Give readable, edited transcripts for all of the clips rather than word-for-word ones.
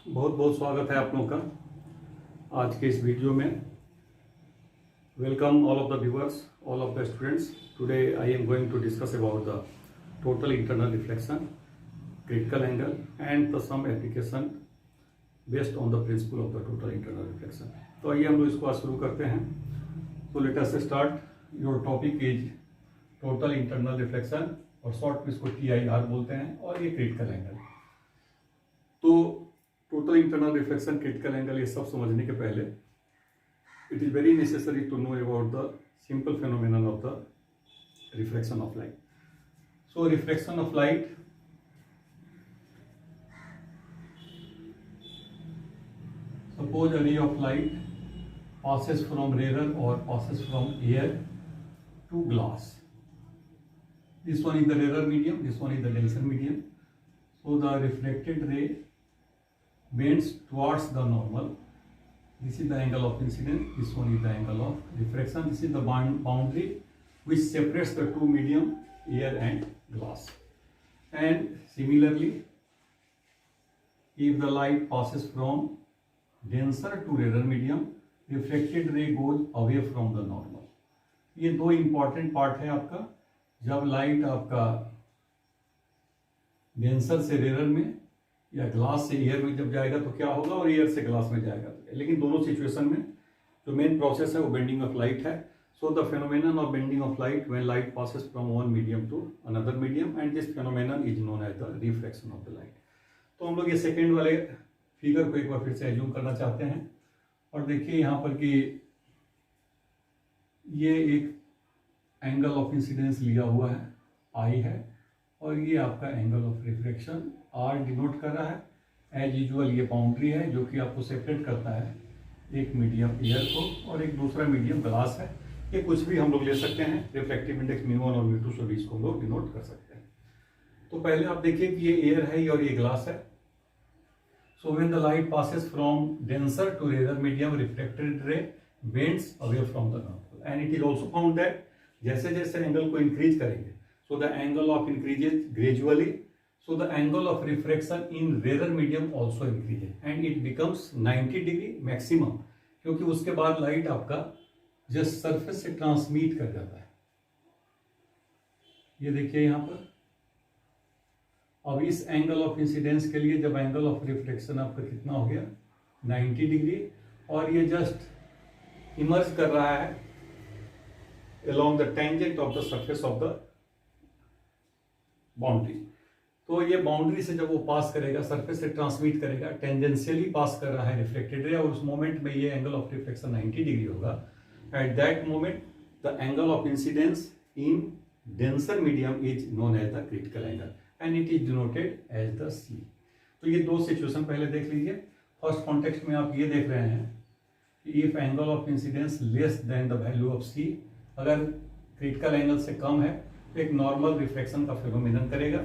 बहुत बहुत स्वागत है आप लोगों का आज के इस वीडियो में। Welcome all of the viewers, all of the students. Today I am going to discuss about the total internal reflection, critical angle and the some application based on the principle of the total internal reflection. तो आइए हम लोग इसको आज शुरू करते हैं। तो let us start. Your topic is total internal reflection और शॉर्ट में इसको TIR बोलते हैं, और ये क्रिटिकल एंगल। तो total internal reflection, critical angle, ये सब समझने के पहले it is very necessary to know about the simple phenomenon of the reflection of light. So reflection of light, suppose a ray of light passes from mirror or passes from air to glass. This one is the rarer medium, this one is the denser medium. So the reflected ray bends towards the normal. This is the angle of incidence, this one is the angle of refraction. This is the boundary which separates the two medium, air and glass. And similarly, if the light passes from denser to rarer medium, reflected ray goes away from the normal. ये दो important part है आपका। जब light आपका denser से rarer में या glass से एयर में जब जाएगा तो क्या होगा, और एयर से ग्लास में जाएगा। लेकिन दोनों सिचुएशन में जो मेन प्रोसेस है वो बेंडिंग ऑफ लाइट है। So the phenomenon of bending of light when light passes from one medium to another medium, and this phenomenon is known as the refraction of the light. तो हम लोग ये second वाले figure को एक बार फिर से एज्यूम करना चाहते हैं, और देखिए यहाँ पर कि ये एक एंगल ऑफ इंसिडेंस लिया हुआ है, आई है, और ये आपका angle of reflection R denote कर रहा है। एज यूजुअल ये बाउंड्री है जो कि आपको सेपरेट करता है एक मीडियम एयर को और एक दूसरा मीडियम ग्लास है। ये कुछ भी हम लोग ले सकते हैं, रिफ्लेक्टिव इंडेक्स μ1 और μ2 से भी इसको हम लोग डिनोट कर सकते हैं। तो पहले आप देखिए कि ये एयर है और ये ग्लास है। So when the light passes from denser to rarer medium, reflected ray bends away from the normal, and it is also found that जैसे जैसे एंगल को इंक्रीज करेंगे, so the angle of increases gradually, so the angle of refraction in rarer medium also increases, and it becomes 90 degree maximum, क्योंकि उसके बाद light आपका just surface से transmit कर जाता है। ये देखिए यहाँ पर। अब इस एंगल ऑफ इंसिडेंस के लिए जब एंगल ऑफ रिफ्लेक्शन आपका कितना हो गया, 90 डिग्री, और ये जस्ट इमर्ज कर रहा है along the tangent of the surface of the boundary। तो ये बाउंड्री से जब वो पास करेगा, सरफेस से ट्रांसमिट करेगा, टेंजेंशियली पास कर रहा है रिफ्लेक्टेड रे, और उस मोमेंट में ये एंगल ऑफ रिफ्लेक्शन 90 डिग्री होगा। At that moment the angle of incidence in denser medium is known as the critical angle, and it is denoted as the C। तो ये दो सिचुएशन पहले देख लीजिए। फर्स्ट कॉन्टेक्स्ट में आप ये देख रहे हैं कि if angle of incidence less than the value of C, अगर क्रिटिकल एंगल से कम है तो एक नॉर्मल रिफ्लेक्शन का फेनोमेनन करेगा।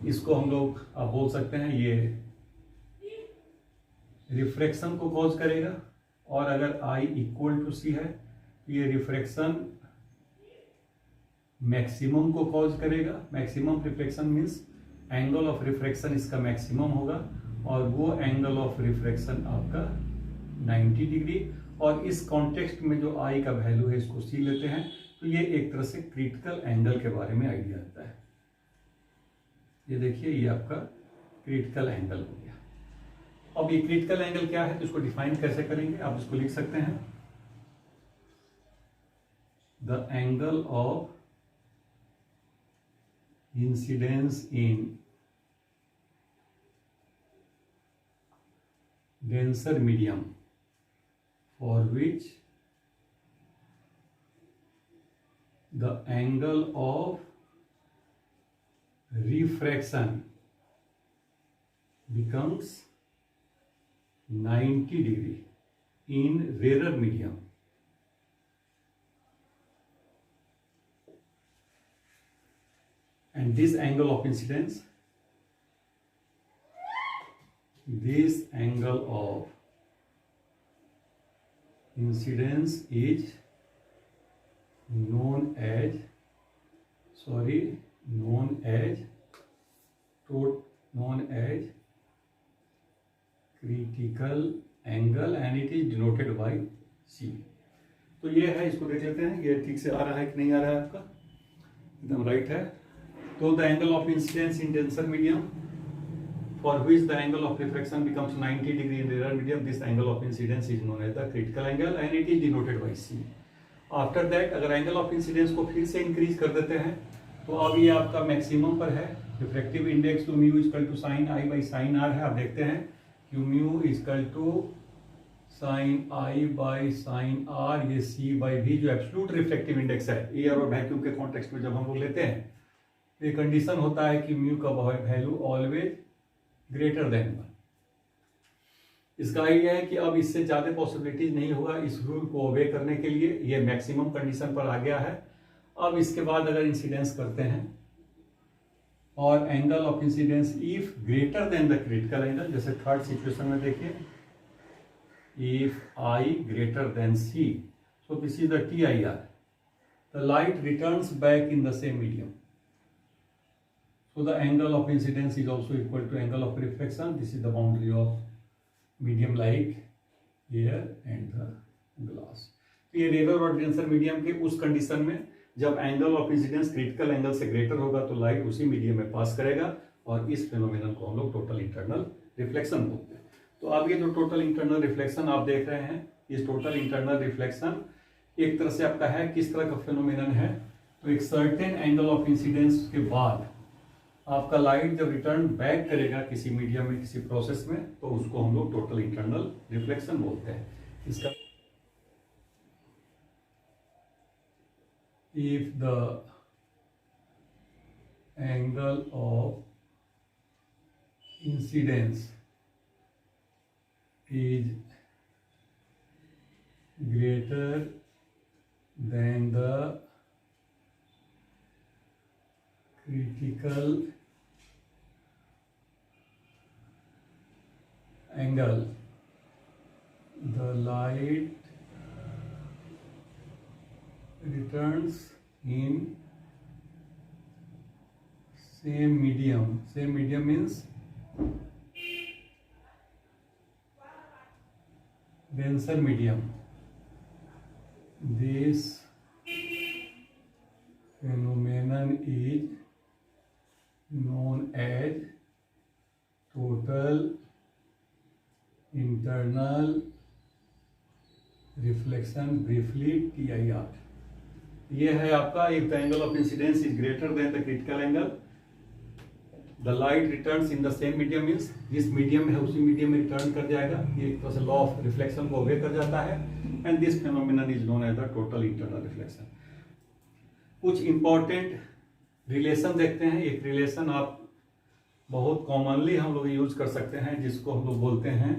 इसको हम लोग आप बोल सकते हैं ये रिफ्रैक्शन को कॉज करेगा, और अगर I इक्वल टू C है तो ये रिफ्रैक्शन मैक्सिमम को कॉज करेगा। Maximum reflection means angle of refraction इसका मैक्सिमम होगा, और वो एंगल ऑफ रिफ्रैक्शन आपका 90 डिग्री। और इस कॉन्टेक्स्ट में जो I का वैल्यू है इसको C लेते हैं, तो ये एक तरह से क्रिटिकल एंगल के बारे में आइडिया आता है। ये देखिए, ये आपका क्रिटिकल एंगल हो गया। अब ये क्रिटिकल एंगल क्या है तो इसको डिफाइन कैसे करेंगे, आप इसको लिख सकते हैं the angle of incidence in denser medium for which the angle of refraction becomes 90 degree in rarer medium, and this angle of incidence, this angle of incidence is known as critical angle and it is denoted by C. तो ये है, इसको देख लेते हैं ये ठीक से आ रहा है कि नहीं आ रहा है, आपका एकदम राइट है। तो the angle of incidence in denser medium for which the angle of reflection becomes 90 degree in rare medium, this angle of incidence is known as the critical angle and it is denoted by C. After that अगर angle of incidence को फिर से increase कर देते हैं तो अब ये आपका मैक्सिमम पर है। Reflective index to mu equal to sine I by sine R है। आप देखते हैं कि mu equal to sine I by sine R, ये सी बाई वी जो एब्सोल्यूट रिफ्लेक्टिव इंडेक्स है एयर और वैक्यूम के कॉन्टेक्स्ट में जब हम लोग लेते हैं तो ये कंडीशन होता है कि म्यू का वैल्यू ऑलवेज ग्रेटर देन 1। इसका आइडिया है कि अब इससे ज्यादा पॉसिबिलिटीज नहीं होगा इस रूल को ओबे करने के लिए, ये मैक्सिमम कंडीशन पर आ गया है। अब इसके बाद अगर इंसिडेंस करते हैं और angle of incidence if greater than the critical angle, जैसे थर्ड सिचुएशन में देखिए if I greater than C, so this is the TIR, the light returns back in the same medium, so the angle of incidence is also equal to angle of reflection. This is the boundary of medium like air and the glass. तो ये rare और denser medium के उस condition में जब angle of incidence critical angle से greater होगा तो लाइट उसी मीडियम में पास करेगा और इस फेनोमेनन को हम लोग टोटल इंटरनल रिफ्लेक्शन बोलते हैं। तो अब ये जो टोटल इंटरनल रिफ्लेक्शन आप देख रहे हैं, इस टोटल इंटरनल रिफ्लेक्शन एक तरह से आपका है किस तरह का फेनोमेनन है, तो एक सर्टेन एंगल ऑफ इंसिडेंस के बाद आपका लाइट जब रिटर्न बैक करेगा किसी मीडियम में किसी प्रोसेस में तो उसको हम लोग टोटल इंटरनल रिफ्लेक्शन बोलते हैं। इसका if the angle of incidence is greater than the critical angle, the light returns in same medium. Same medium means denser medium. This phenomenon is known as total internal reflection, briefly TIR। ये है आपका if the angle of incidence is greater than the critical angle, the light returns in the same medium means जिस medium है उसी medium में return कर जाएगा, ये एक तरह से लॉ ऑफ रिफ्लेक्शन को ओबे कर जाता है and this phenomenon is known as the total internal reflection. कुछ इंपॉर्टेंट रिलेशन देखते हैं। एक रिलेशन आप बहुत कॉमनली हम लोग यूज कर सकते हैं जिसको हम लोग बोलते हैं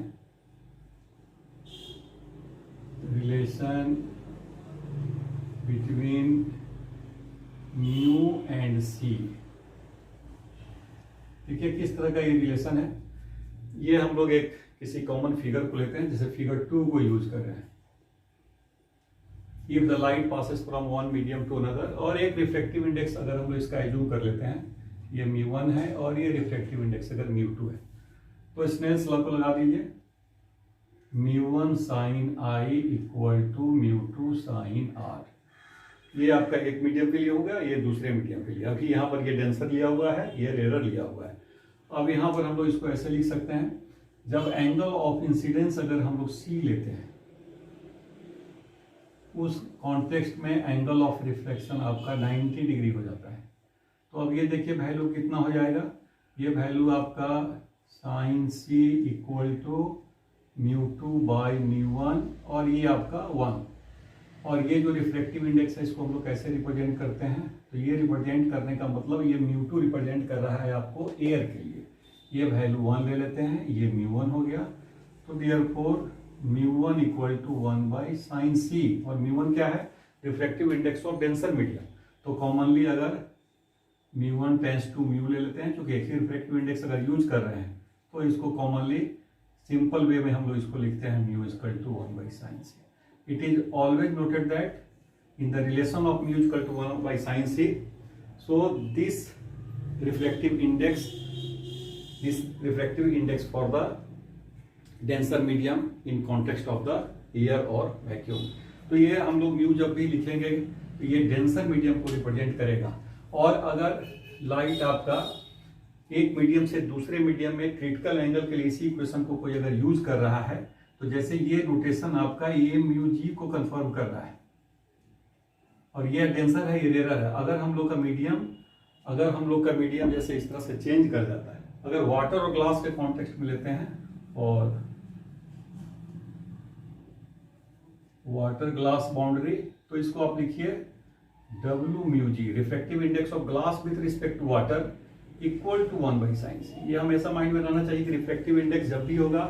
रिलेशन बिटवीन म्यू एंड सी। देखिए किस तरह का ये रिलेशन है। ये हम लोग एक किसी कॉमन फिगर को लेते हैं, जैसे फिगर 2 को यूज कर रहे हैं। If the light passes from one medium to another, और एक रिफ्लेक्टिव इंडेक्स अगर हम लोग इसका एज्यूम कर लेते हैं, ये μ1 है और ये रिफ्लेक्टिव इंडेक्स अगर μ2 है, तो स्नेल्स लॉ को लगा दीजिए μ1 sine I equal to μ2 sine R. ये आपका एक मीडियम के लिए होगा, ये दूसरे मीडियम के लिए। अभी यहाँ पर ये डेंसर लिया हुआ है, ये रेयर लिया हुआ है। अब यहाँ पर हम लोग इसको ऐसे लिख सकते हैं, जब एंगल ऑफ इंसिडेंस अगर हम लोग सी लेते हैं उस कॉन्टेक्स्ट में एंगल ऑफ रिफ्लेक्शन आपका 90 डिग्री हो जाता है। तो अब ये देखिए वैल्यू कितना हो जाएगा, ये वैल्यू आपका sine C equal to μ2 by μ1 और ये आपका 1। और ये जो रिफ्लेक्टिव इंडेक्स है इसको हम लोग कैसे रिप्रेजेंट करते हैं, तो ये रिप्रेजेंट करने का मतलब ये μ2 रिप्रेजेंट कर रहा है आपको एयर के लिए। ये वैल्यू 1 ले लेते हैं, ये μ1 हो गया। तो therefore μ1 equal to 1 by sine C, और μ1 क्या है, reflective index of denser medium. तो कॉमनली अगर μ1 टेंस टू μ ले लेते हैं, क्योंकि एक ही रिफ्लेक्टिव इंडेक्स अगर यूज कर रहे हैं तो इसको कॉमनली सिंपल वे में हम लोग इसको लिखते हैं μ equal to 1 by sine C. It is always noted that in the relation of μ equal to 1 by sine C, so this reflective index for the denser medium in context of the air और vacuum. तो ये हम लोग mu जब भी लिखेंगे तो ये डेंसर मीडियम को रिप्रेजेंट करेगा। और अगर लाइट आपका एक मीडियम से दूसरे मीडियम में क्रिटिकल एंगल के लिए इसी इक्वेशन को कोई अगर यूज कर रहा है तो जैसे ये नोटेशन आपका ये म्यू जी को कंफर्म कर रहा है और ये डेंसर है, ये रेयर है। अगर हम लोग का मीडियम जैसे इस तरह से चेंज कर जाता है, अगर वाटर और ग्लास के कॉन्टेक्स्ट में लेते हैं और वाटर ग्लास बाउंड्री, तो इसको आप लिखिए W mu G, refractive index of glass with respect to water equal to 1/sin। ये हमेशा माइंड में रहना चाहिए कि रिफ्रैक्टिव इंडेक्स जब भी होगा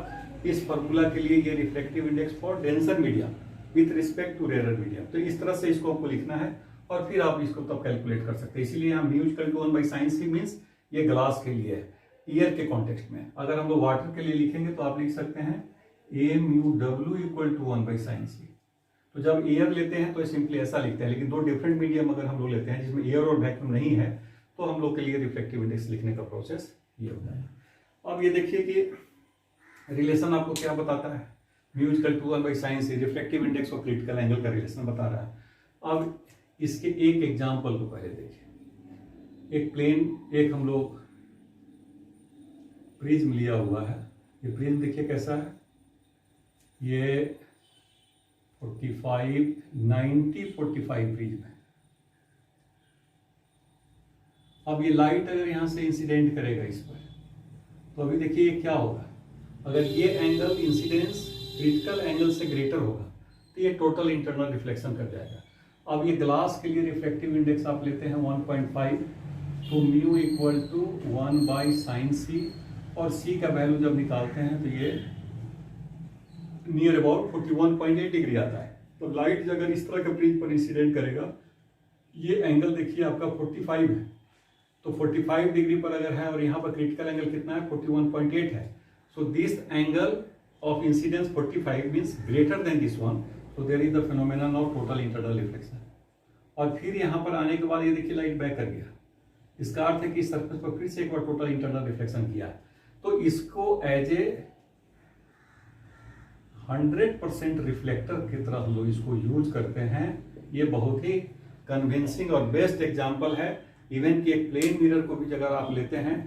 इस फॉर्मूला के लिए ये refractive index for denser medium with respect to rare medium. तो इस तरह से इसको आपको लिखना है और फिर आप इसको तब कैलकुलेट कर सकते हैं। इसीलिए हम mu equal to 1/sin means ये ग्लास के लिए है, ईयर के कॉन्टेक्स्ट में। अगर हम लोग वाटर के लिए लिखेंगे तो आप लिख सकते हैं A mu W equal to 1/sin। तो जब एयर लेते हैं तो सिंपली ऐसा लिखते हैं, लेकिन दो डिफरेंट मीडियम अगर हम लोग लेते हैं जिसमें एयर और वैक्यूम नहीं है तो हम लोग के लिए रिफ्लेक्टिव इंडेक्स लिखने का प्रोसेस ये होता है। अब ये देखिए कि रिलेशन आपको क्या बताता है, म्यू इक्वल टू 1/sin से रिफ्लेक्टिव इंडेक्स और क्रिटिकल एंगल का रिलेशन बता रहा है। अब इसके एक एग्जांपल को पहले देखिए। एक प्लेन, एक हम लोग प्रिज्म लिया हुआ है। ये प्रिज्म देखिए कैसा है, ये 45 90 45 प्रिज्म है। अब ये लाइट अगर यहां से इंसिडेंट करेगा इस पर, तो अभी देखिए ये क्या होगा। अगर ये एंगल इंसिडेंस क्रिटिकल एंगल से ग्रेटर होगा तो ये टोटल इंटरनल रिफ्लेक्शन कर जाएगा। अब ये ग्लास के लिए रिफ्लेक्टिव इंडेक्स आप लेते हैं 1.5, तो mu equal to 1/sin C, और C का वैल्यू जब निकालते हैं तो ये नियर अबाउट 41.8 डिग्री आता है। तो लाइट अगर इस तरह के प्रिज्म पर इंसिडेंट करेगा, ये एंगल देखिए आपका 45 है, तो 45 डिग्री पर अगर है और यहाँ पर क्रिटिकल एंगल कितना है 41.8 है। So this angle of incidence 45 means greater than this one, so there is the phenomenon of total internal reflection. और फिर यहाँ पर आने के बाद ये देखिए लाइट बैक कर गया, इसका अर्थ है कि इस सरफेस पर फिर से एक बार टोटल इंटरनल रिफ्लेक्शन किया। तो इसको एज ए 100% रिफ्लेक्टर की तरह हम लोग इसको यूज करते हैं। ये बहुत ही कन्विंसिंग और बेस्ट एग्जांपल है। इवन कि एक प्लेन मिरर को भी अगर आप लेते हैं,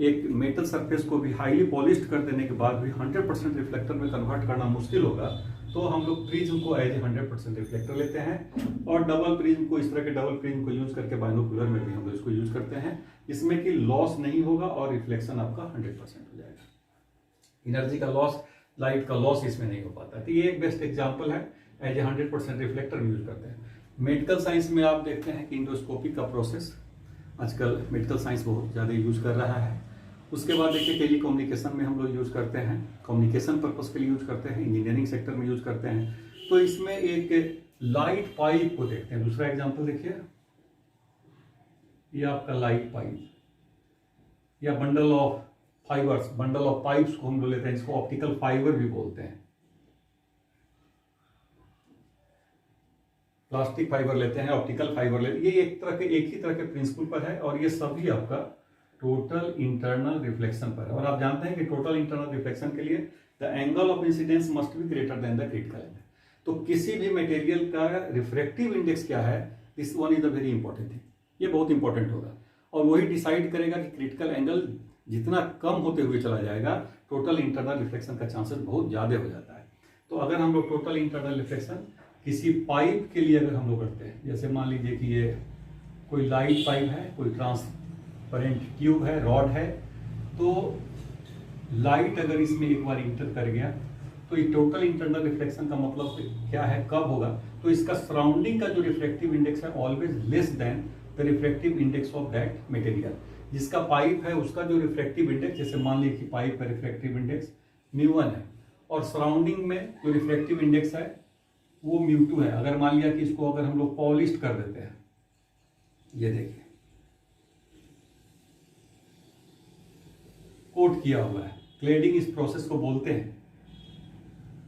एक मेटल सरफेस को भी हाईली पॉलिश्ड कर देने के बाद भी 100% रिफ्लेक्टर में कन्वर्ट करना मुश्किल होगा, तो हम लोग प्रिज्म को एज ए 100% रिफ्लेक्टर लेते हैं। और डबल प्रिज्म को, इस तरह के डबल प्रिज्म को यूज करके बाइनोकुलर में भी हम लोग इसको यूज करते हैं, जिसमें कि लॉस नहीं होगा और रिफ्लेक्शन आपका 100% हो जाएगा। एनर्जी का लॉस, लाइट का लॉस इसमें नहीं हो पाता। तो ये एक बेस्ट एग्जांपल है, एज ए 100% रिफ्लेक्टर यूज करते हैं। मेडिकल साइंस में आप देखते हैं कि इंडोस्कोपी का प्रोसेस आजकल मेडिकल साइंस बहुत ज़्यादा यूज कर रहा है। उसके बाद देखिए टेलीकम्युनिकेशन में हम लोग यूज करते हैं, कम्युनिकेशन पर्पस के लिए यूज करते हैं, इंजीनियरिंग सेक्टर में यूज करते हैं। तो इसमें एक लाइट पाइप को देखते हैं। दूसरा एग्जांपल देखिए, ये आपका लाइट पाइप या bundle of fibres, bundle of pipes को हम लोग लेते हैं, जिसको ऑप्टिकल फाइबर भी बोलते हैं। प्लास्टिक फाइबर लेते हैं, ऑप्टिकल फाइबर लेते हैं, ये एक ही तरह के प्रिंसिपल पर है और ये सभी आपका टोटल इंटरनल रिफ्लेक्शन पर है। और आप जानते हैं कि टोटल इंटरनल रिफ्लेक्शन के लिए the angle of incidence must be greater than the critical angle. तो किसी भी मटेरियल का रिफ्रैक्टिव इंडेक्स क्या है, this one is a very important thing. ये बहुत इंपॉर्टेंट होगा और वही डिसाइड करेगा कि क्रिटिकल एंगल जितना कम होते हुए चला जाएगा, टोटल इंटरनल रिफ्लेक्शन का चांसेस बहुत ज्यादा हो जाता है। तो अगर हम लोग टोटल इंटरनल रिफ्लेक्शन किसी पाइप के लिए अगर हम लोग करते हैं, जैसे मान लीजिए कि ये कोई लाइट पाइप है, कोई ट्रांसपेरेंट ट्यूब है, रॉड है, तो लाइट अगर इसमें एक बार इंटर कर गया तो ये टोटल इंटरनल रिफ्लेक्शन का मतलब क्या है, कब होगा, तो इसका सराउंडिंग का जो रिफ्लेक्टिव इंडेक्स है always less than the reflective index of that material. जिसका पाइप है उसका जो रिफ्लेक्टिव इंडेक्स, जैसे मान लीजिए कि पाइप का रिफ्लेक्टिव इंडेक्स μ1 है और सराउंडिंग में जो रिफ्लेक्टिव इंडेक्स है वो μ2 है। अगर मान लिया कि इसको अगर हम लोग पॉलिश कर देते हैं, ये देखिए कोट किया हुआ है, क्लेडिंग इस प्रोसेस को बोलते हैं।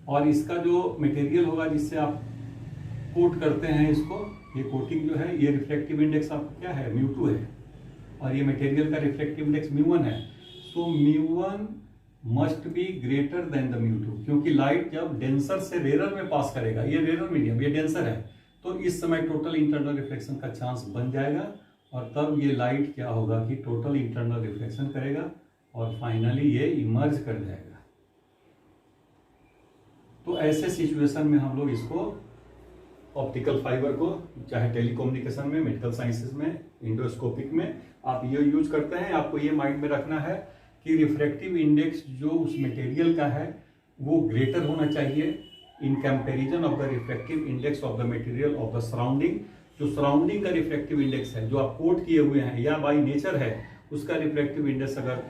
और इसका जो मटेरियल होगा जिससे आप कोट करते हैं इसको, ये कोटिंग जो है, ये रिफ्लेक्टिव इंडेक्स आपका क्या है, μ2 है और ये मटेरियल का रिफ्लेक्टिव इंडेक्स μ1 है। So μ1 must be greater than the μ2, क्योंकि लाइट जब डेंसर से रेरर में पास करेगा, ये रेरर मीडियम, ये डेंसर है, तो इस समय टोटल इंटरनल रिफ्लेक्शन का चांस बन जाएगा और तब ये लाइट क्या होगा कि टोटल इंटरनल रिफ्लेक्शन करेगा और फाइनली ये इमर्ज कर जाएगा। तो ऐसे सिचुएशन में हम लोग इसको ऑप्टिकल फाइबर को चाहे टेलीकम्युनिकेशन में, मेडिकल साइंसेज में, इंडोस्कोपिक में आप ये यूज करते हैं। आपको ये माइंड में रखना है कि रिफ्रैक्टिव इंडेक्स जो उस मटेरियल का है वो ग्रेटर होना चाहिए in comparison of the refractive index of the material of the surrounding. जो सराउंडिंग का रिफ्रैक्टिव इंडेक्स है, जो आप कोट किए हुए हैं या बाई नेचर है, उसका रिफ्रैक्टिव इंडेक्स अगर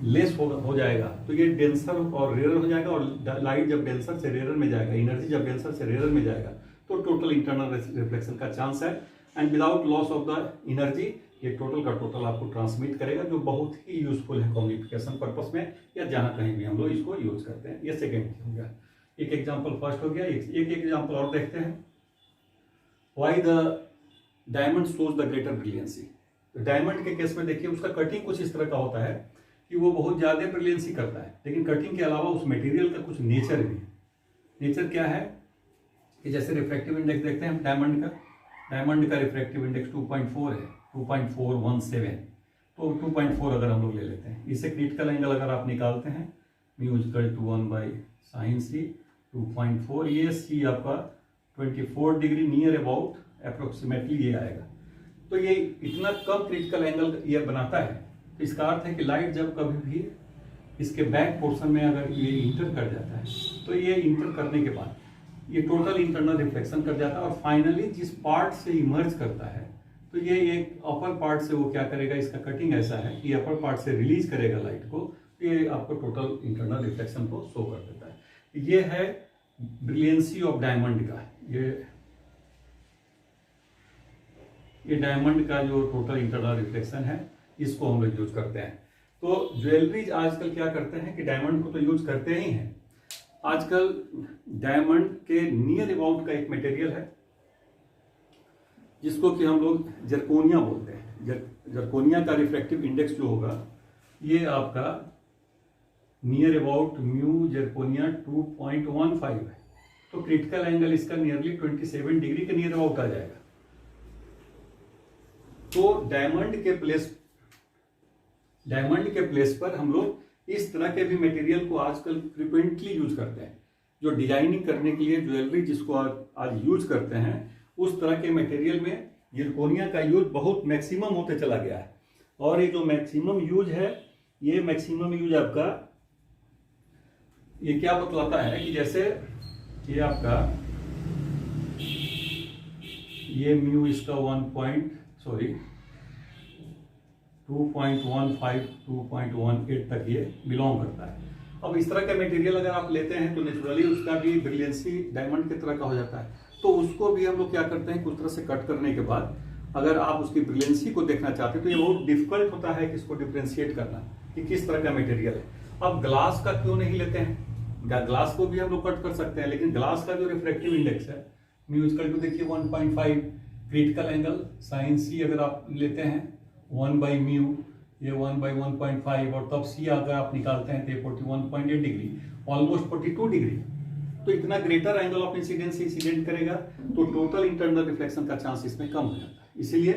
लेस हो जाएगा तो ये डेंसर और रेयर हो जाएगा, और लाइट जब डेंसर से रेयर में जाएगा, एनर्जी जब डेंसर से रेयर में जाएगा, तो टोटल इंटरनल रिफ्लेक्शन का चांस है। And without loss of the energy ये टोटल का टोटल आपको ट्रांसमिट करेगा, जो बहुत ही यूजफुल है कम्युनिकेशन पर्पस में या जहां कहीं भी हम लोग इसको यूज करते हैं। ये सेकेंड हो गया, एक एग्जाम्पल फर्स्ट हो गया। एक एग्जाम्पल और देखते हैं। Why the diamond shows the greater brilliancy. तो डायमंड के केस में देखिए उसका कटिंग कुछ इस तरह का होता है कि वो बहुत ज्यादा ब्रिलियंसी करता है, लेकिन कटिंग के अलावा उस मटेरियल का कुछ नेचर भी है। नेचर क्या है कि जैसे रिफ्रैक्टिव इंडेक्स देखते हैं डायमंड का रिफ्रैक्टिव इंडेक्स 2.4 है, 2.417। तो 2.4 अगर हम लोग ले लेते हैं, इससे क्रिटिकल एंगल अगर आप निकालते हैं μ=1/sin c 2.4, ये c आपका 24 डिग्री नियर अबाउट अप्रोक्सीमेटली ये आएगा। तो ये इतना कम क्रिटिकल एंगल ये बनाता है, तो इसका अर्थ है कि लाइट जब कभी भी इसके बैक पोर्शन में अगर ये इंटर कर जाता है, तो ये इंटर करने के बाद ये टोटल इंटरनल रिफ्लेक्शन कर जाता है और फाइनली जिस पार्ट से इमर्ज करता है, तो ये एक अपर पार्ट से वो क्या करेगा, इसका कटिंग ऐसा है कि अपर पार्ट से रिलीज करेगा लाइट को, तो ये आपको टोटल इंटरनल रिफ्लेक्शन को शो कर देता है। ये है ब्रिलियंसी ऑफ डायमंड का, ये डायमंड का जो टोटल इंटरनल रिफ्लेक्शन है, इसको हम लोग यूज करते हैं। तो ज्वेलरीज आजकल क्या करते हैं कि डायमंड को तो यूज करते ही हैं। आजकल डायमंड के नियर अबाउट का एक मटेरियल है जिसको कि हम लोग जर्कोनिया बोलते हैं। जर्कोनिया का रिफ्रैक्टिव इंडेक्स जो होगा ये आपका नियर अबाउट म्यू जर्कोनिया 2.15 है। तो क्रिटिकल एंगल इसका नियरली 27 डिग्री के नियर अबाउट आ जाएगा। तो डायमंड के प्लेस पर हम लोग इस तरह के भी मटेरियल को आजकल फ्रिक्वेंटली यूज करते हैं। जो डिजाइनिंग करने के लिए ज्वेलरी जिसको आज यूज करते हैं, उस तरह के मटेरियल में जिरकोनिया का यूज बहुत मैक्सिमम होते चला गया है। और ये जो मैक्सिमम यूज है, ये मैक्सिमम यूज आपका ये क्या बतलाता है कि जैसे ये आपका ये म्यू इसका 2.15 2.18 तक ये बिलोंग करता है। अब इस तरह का मटेरियल अगर आप लेते हैं तो नेचुरली उसका भी ब्रिलियंसी डायमंड की तरह का हो जाता है। तो उसको भी हम लोग क्या करते हैं, कुछ तरह से कट करने के बाद अगर आप उसकी ब्रिलियंसी को देखना चाहते हैं तो ये बहुत डिफिकल्ट होता है कि इसको डिफ्रेंशिएट करना कि किस तरह का मटेरियल है। अब ग्लास का क्यों नहीं लेते हैं, ग्लास को भी हम लोग कट कर सकते हैं, लेकिन ग्लास का जो रिफ्रैक्टिव इंडेक्स है म्यूजिकल टू देखिए 1.5, क्रिटिकल एंगल साइन सी अगर आप लेते हैं 1/μ, ये 1/1.5, और तब सी अगर आप निकालते हैं तो 41.8 डिग्री, ऑलमोस्ट 42 डिग्री। तो इतना greater angle of incidence incident करेगा, तो टोटल इंटरनल रिफ्लेक्शन का चांस इसमें कम हो जाता है। इसीलिए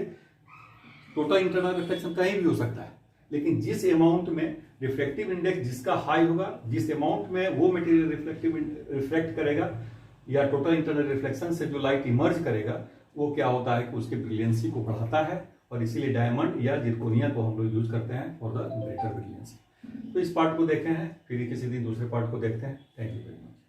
टोटल इंटरनल रिफ्लेक्शन कहीं भी हो सकता है, लेकिन जिस अमाउंट में रिफ्लेक्टिव इंडेक्स जिसका हाई होगा, जिस अमाउंट में वो मटेरियल रिफ्लेक्ट करेगा या टोटल इंटरनल रिफ्लेक्शन से जो लाइट इमर्ज करेगा, वो क्या होता है कि उसकी ब्रिलियंसी को बढ़ाता है, और इसीलिए डायमंड या जिरकोनिया को हम लोग यूज करते हैं फॉर द ग्रेटर ब्रिलियंसी। तो इस पार्ट को देखे हैं, फिर किसी दिन दूसरे पार्ट को देखते हैं। Thank you very much.